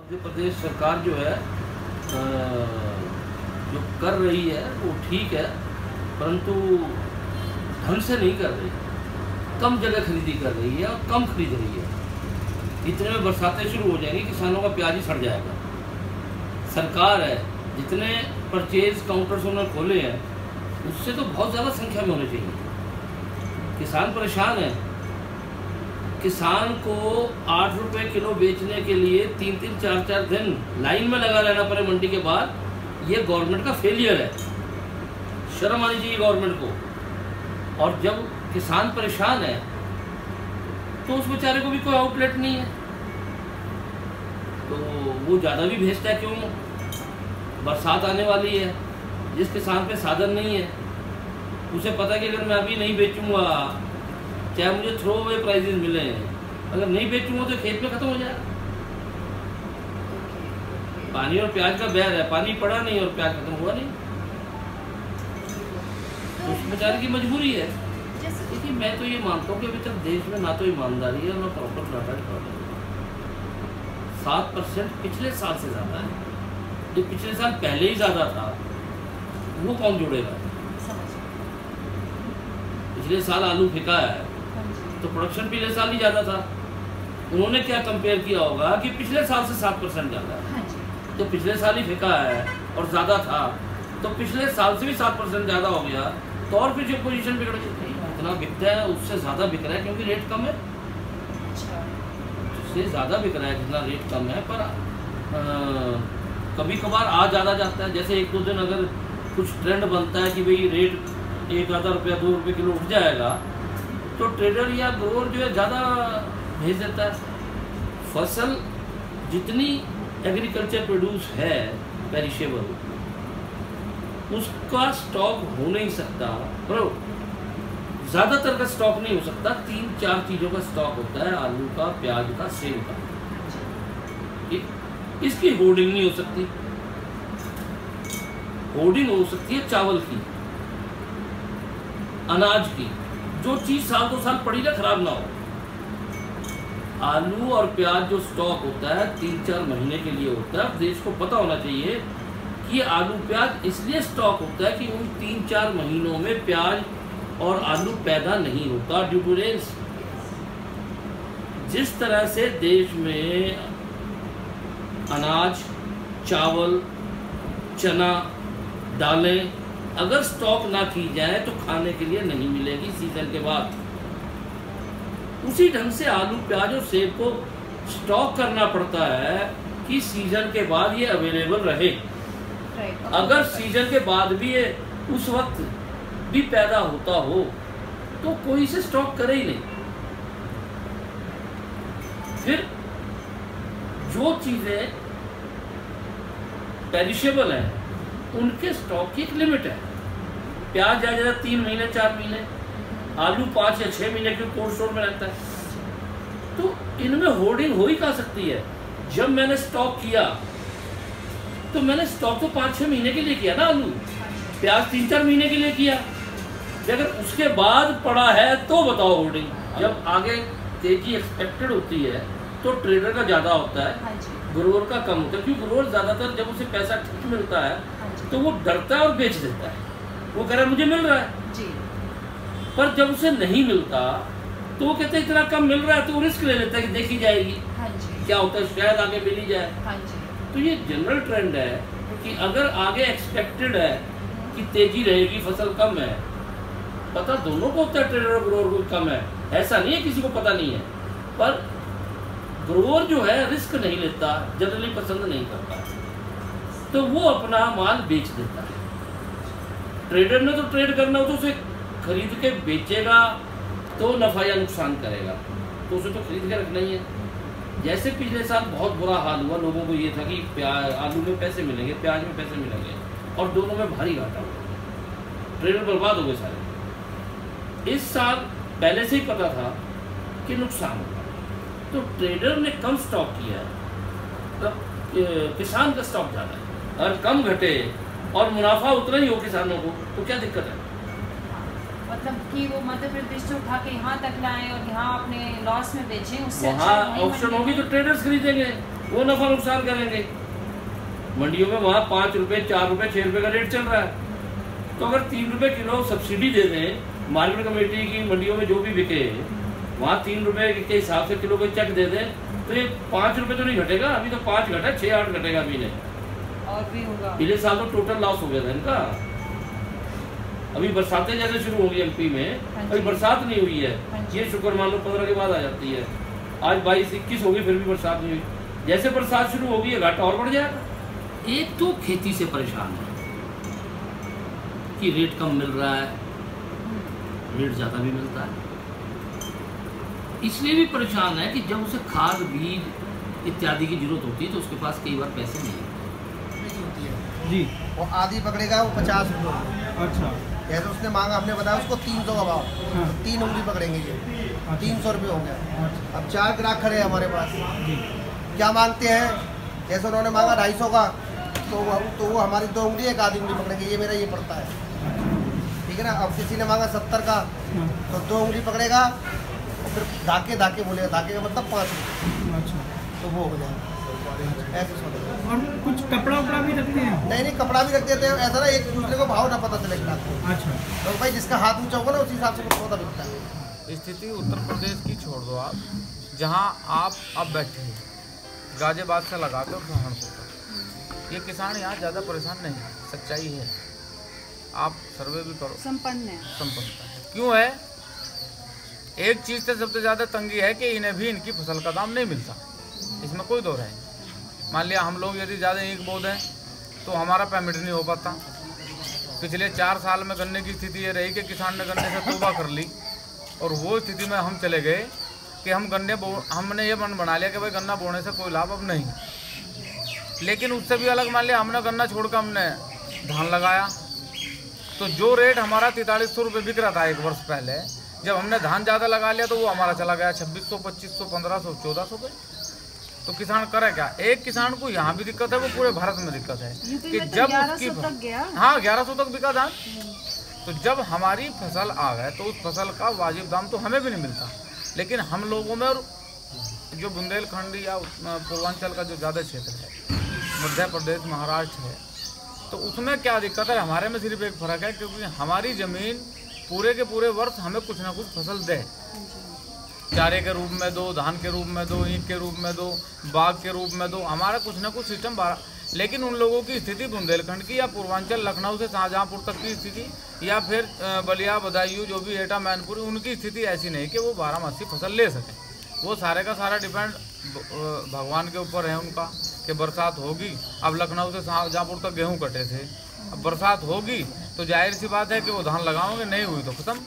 मध्य प्रदेश सरकार जो है जो कर रही है वो ठीक है, परंतु ढंग से नहीं कर रही। कम जगह खरीदी कर रही है और कम खरीद रही है। इतने में बरसातें शुरू हो जाएंगी, किसानों का प्याज ही सड़ जाएगा। सरकार है, जितने परचेज काउंटर्स उन्होंने खोले हैं उससे तो बहुत ज़्यादा संख्या में होने चाहिए। किसान परेशान है। किसान को 8 रुपये किलो बेचने के लिए 3-3, 4-4 दिन लाइन में लगा रहना पड़े मंडी के बाद, ये गवर्नमेंट का फेलियर है। शर्म आनी चाहिए गवर्नमेंट को। और जब किसान परेशान है तो उस बेचारे को भी कोई आउटलेट नहीं है, तो वो ज़्यादा भी भेजता है क्यों? बरसात आने वाली है, जिस किसान पे साधन नहीं है उसे पता है कि अगर मैं अभी नहीं बेचूंगा, चाहे मुझे थ्रो अवे प्राइजेस मिले, अगर नहीं बेचूंगा तो खेत में खत्म हो जाएगा। पानी और प्याज का बैर है, पानी पड़ा नहीं और प्याज खत्म हुआ नहीं, तो उस बेचारे की मजबूरी है। देखिए, मैं तो ये मानता हूँ कि अभी तक देश में ना तो ईमानदारी है ना प्रॉपर डाटा। 7% पिछले साल से ज़्यादा है। जो पिछले साल पहले ही ज़्यादा था वो कौन जोड़ेगा? पिछले साल आलू फेंका है तो प्रोडक्शन पिछले साल ही ज़्यादा था। उन्होंने क्या कंपेयर किया होगा कि पिछले साल से 7% ज़्यादा है। तो पिछले साल ही फेंका है और ज़्यादा था, तो पिछले साल से भी 7% ज़्यादा हो गया, तो और फिर जो पोजीशन बिगड़ गई। इतना बिकता है उससे ज़्यादा बिक रहा है क्योंकि रेट कम है। उससे ज़्यादा बिक रहा है जितना रेट कम है। पर कभी कभार आ ज़्यादा जाता है। जैसे 1-2 दिन अगर कुछ ट्रेंड बनता है कि भाई रेट 1 रुपया 2 रुपये किलो उठ जाएगा, तो ट्रेडर या ग्रोअर जो है ज़्यादा भेज देता है। फसल जितनी एग्रीकल्चर प्रोड्यूस है पेरिशेबल, उसका स्टॉक हो नहीं सकता। बराबर, ज़्यादातर का स्टॉक नहीं हो सकता। 3-4 चीज़ों का स्टॉक होता है, आलू का, प्याज का, सेब का। इसकी होर्डिंग नहीं हो सकती। होर्डिंग हो सकती है चावल की, अनाज की, जो चीज़ साल 2 साल पड़ी ना, खराब ना हो। आलू और प्याज जो स्टॉक होता है 3-4 महीने के लिए होता है। देश को पता होना चाहिए कि आलू प्याज इसलिए स्टॉक होता है कि उन 3-4 महीनों में प्याज और आलू पैदा नहीं होता ड्यू टू रेन्स। जिस तरह से देश में अनाज, चावल, चना, दालें अगर स्टॉक ना की जाए तो खाने के लिए नहीं मिलेगी सीजन के बाद। उसी ढंग से आलू, प्याज और सेब को स्टॉक करना पड़ता है कि सीजन के बाद ये अवेलेबल रहे। अगर सीजन के बाद भी ये उस वक्त भी पैदा होता हो तो कोई इसे स्टॉक करे ही नहीं। फिर जो चीजें पेरिशेबल हैं उनके स्टॉक की एक लिमिट है। प्याज ज़्यादा 3 महीने 4 महीने, आलू 5 या 6 महीने के कोल्ड स्टोर में रहता है। तो इनमें होर्डिंग हो ही कहाँ सकती है? जब मैंने स्टॉक किया तो मैंने स्टॉक तो 5-6 महीने के लिए किया ना। आलू प्याज 3-4 महीने के लिए किया। अगर उसके बाद पड़ा है तो बताओ होर्डिंग। जब आगे तेजी एक्सपेक्टेड होती है तो ट्रेडर का ज़्यादा होता है, ग्रोअर का कम होता है। क्योंकि ग्रोअर ज़्यादातर जब उसे पैसा ठीक मिलता है तो वो डरता है और बेच देता है। वो कह रहा है मुझे मिल रहा है जी। पर जब उसे नहीं मिलता तो वो कहते हैं इतना कम मिल रहा है, तो वो रिस्क ले लेता है कि देखी जाएगी क्या होता है, शायद आगे मिल ही जाए। तो ये जनरल ट्रेंड है कि अगर आगे एक्सपेक्टेड है कि तेजी रहेगी, फसल कम है, पता दोनों को होता है, ट्रेडर और ग्रोअर को कम है, ऐसा नहीं है किसी को पता नहीं है। पर ग्रोअर जो है रिस्क नहीं लेता, जनरली पसंद नहीं करता, तो वो अपना माल बेच देता है। ट्रेडर ने तो ट्रेड करना हो तो उसे खरीद के बेचेगा तो नफा या नुकसान करेगा, तो उसे तो खरीद के रखना ही है। जैसे पिछले साल बहुत बुरा हाल हुआ, लोगों को ये था कि आलू में पैसे मिलेंगे, प्याज में पैसे मिलेंगे, और दोनों में भारी घाटा हुआ, ट्रेडर बर्बाद हो गए सारे। इस साल पहले से ही पता था कि नुकसान होगा, तो ट्रेडर ने कम स्टॉक किया है, तो किसान का स्टॉक ज़्यादा है। अगर कम घटे और मुनाफा उतना ही हो किसानों को तो क्या दिक्कत है? मतलब कि वो मध्य प्रदेश से उठा के यहाँ तक लाएं और यहाँ अपने लॉस में बेचें, उससे वहाँ ऑप्शन होगी तो ट्रेडर्स खरीदेंगे। वो नफा नुकसान करेंगे। मंडियों में वहाँ 5 रुपये 4 रुपये 6 रुपये का रेट चल रहा है, तो अगर 3 रुपये किलो सब्सिडी दे दें, मार्केट कमेटी की मंडियों में जो भी बिके वहाँ 3 रुपये के हिसाब से किलो को चेक दे दें, तो ये 5 रुपये तो नहीं घटेगा। अभी तो 5 घटा, 6-8 घटेगा महीने और भी होगा। पिछले साल तो टोटल लॉस हो गया था इनका। अभी बरसातें जैसे शुरू होंगी एमपी में, अभी बरसात नहीं हुई है, ये शुक्र मान लो 15 के बाद आ जाती है। आज 22-21 होगी फिर भी बरसात नहीं हुई। जैसे बरसात शुरू होगी ये घाटा और बढ़ जाएगा। एक तो खेती से परेशान है कि रेट कम मिल रहा है, रेट ज़्यादा भी मिलता है, इसलिए भी परेशान है कि जब उसे खाद बीज इत्यादि की जरूरत होती है तो उसके पास कई बार पैसे नहीं होती है जी। वो आधी पकड़ेगा वो 50 रुपये। अच्छा। जैसे उसने मांगा, हमने बताया उसको 300 का भाव, हाँ। 3 उंगली पकड़ेंगे ये, 300 रुपये हो गया। अच्छा। अब 4 ग्राहक खड़े हैं हमारे पास, जी। क्या मांगते हैं? जैसे उन्होंने मांगा 250 का, तो वो हमारी 2 उंगली 1 आधी उंगली पकड़ेंगे, ये मेरा ये पड़ता है, ठीक है ना। अब किसी ने मांगा 70 का, तो 2 उंगली पकड़ेगा और फिर धाके बोलेगा, धाके का मतलब 5 रुपये। अच्छा। तो वो हो जाएगा ऐसे सोचो। और कुछ कपड़ा उपड़ा भी रखते हैं? नहीं, कपड़ा भी रख देते हैं, ऐसा ना एक दूसरे को भाव ना पता चले ग्राहक को। अच्छा। तो भाई जिसका हाथ ऊंचा होगा ना उसी हिसाब से सौदा बिकता है। स्थिति उत्तर प्रदेश की छोड़ दो आप, जहां आप अब बैठे हैं गाजियाबाद से लगाकर सहारनपुर तक, ये किसान यहाँ ज़्यादा परेशान नहीं है, सच्चाई है। आप सर्वे भी करो, संपन्न है। संपन्नता है। क्यों है? एक चीज़ से सबसे ज़्यादा तंगी है कि इन्हें भी इनकी फसल का दाम नहीं मिलता, इसमें कोई दो राय नहीं। मान लिया हम लोग यदि ज़्यादा ईख बो दें तो हमारा पेमेंट नहीं हो पाता। पिछले 4 साल में गन्ने की स्थिति ये रही कि किसान ने गन्ने से तौबा कर ली, और वो स्थिति में हम चले गए कि हमने ये मन बना लिया कि भाई गन्ना बोने से कोई लाभ अब नहीं। लेकिन उससे भी अलग मान लिया हमने गन्ना छोड़कर हमने धान लगाया, तो जो रेट हमारा 4300 रुपये बिक रहा था 1 वर्ष पहले, जब हमने धान ज़्यादा लगा लिया तो वो हमारा चला गया 2600, 2500, 1500, 1400 पे। तो किसान करे क्या? एक किसान को यहाँ भी दिक्कत है, वो पूरे भारत में दिक्कत है कि जब उसकी 1100 तक बिका धान, तो जब हमारी फसल आ गए तो उस फसल का वाजिब दाम तो हमें भी नहीं मिलता। लेकिन हम लोगों में, और जो बुंदेलखंड या पूर्वांचल का जो ज़्यादा क्षेत्र है, मध्य प्रदेश, महाराष्ट्र है, तो उसमें क्या दिक्कत है? हमारे में सिर्फ एक फ़र्क है क्योंकि हमारी ज़मीन पूरे के पूरे वर्ष हमें कुछ ना कुछ फसल दे, चारे के रूप में दो, धान के रूप में दो, ईख के रूप में दो, बाग के रूप में दो, हमारा कुछ ना कुछ सिस्टम। लेकिन उन लोगों की स्थिति बुंदेलखंड की या पूर्वांचल लखनऊ से शाहजहाँपुर तक की स्थिति, या फिर बलिया, बदायूं, जो भी एटा, मैनपुरी, उनकी स्थिति ऐसी नहीं कि वो 12मासी फसल ले सकें। वो सारे का सारा डिपेंड भगवान के ऊपर है उनका कि बरसात होगी। अब लखनऊ से शाहजहाँपुर तक गेहूँ कटे थे, अब बरसात होगी तो जाहिर सी बात है कि वो धान लगाओगे, नहीं हुई तो खत्म।